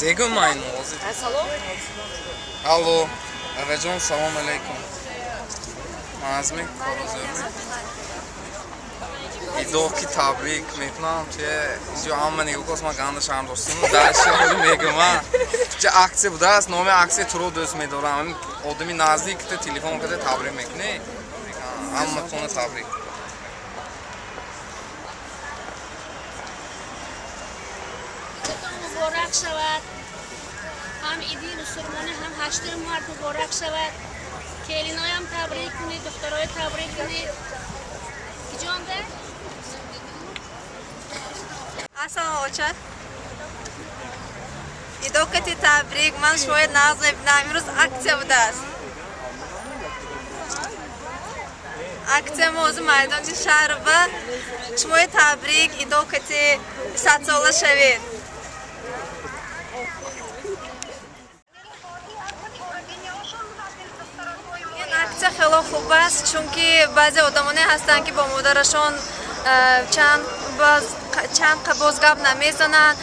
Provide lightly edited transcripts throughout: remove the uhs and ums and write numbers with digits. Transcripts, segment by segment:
Segum mein Mose. Алло, Раваҷон, салом алейкум. Мазми, корозёрми. Идо ки табрик мекунам туе инҷо ҳама нигоҳ ман ганда шам достум дар шаҳри мегумам. Ча аксия будааст, номи аксия туро дӯст медорам. Одами наздик те телефон карда табрик мекунӣ. Ҳама кона табрик. مبارک شود هم ایدی مسلمانی هم 8 مارچ مبارک شود کلینای هم تبریک کنید دخترای تبریک کنید کی جان ده السلام علیکم ایدو کتی تبریک من شاید ناز نبینم امروز اکسیه بوده است اکسیه موضوع میدان شهر و شمای تبریک ایدو کتی 100 ساله شوید акция хело хуб аст чунки баъзе одамоне ҳастанд ки бо модарашон чанд боз гап намезананд.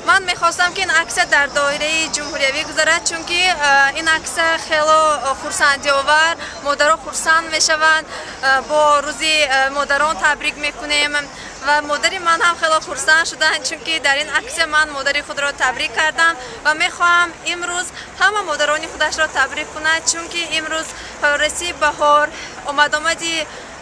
ман мехостам ки ин акция дар доираи ҷумҳуриявӣ гузарад чунки ин акция хело хурсандиовар модаро хурсанд мешаванд бо рӯзи модарон табрик мекунем ва модари ман ҳам хело хурсанд шуданд чунки дар ин акция ман модари худро табрик кардам ва мехоҳам имрӯз ҳама модарони худашро табрик кунад чунки имрӯз фавраси баҳор омадомади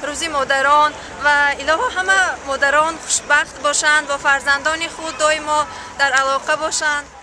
рӯзи модарон ва илоҳо ҳама модарон хушбахт бошанд با فرزندان خود доимо дар алоқа бошанд.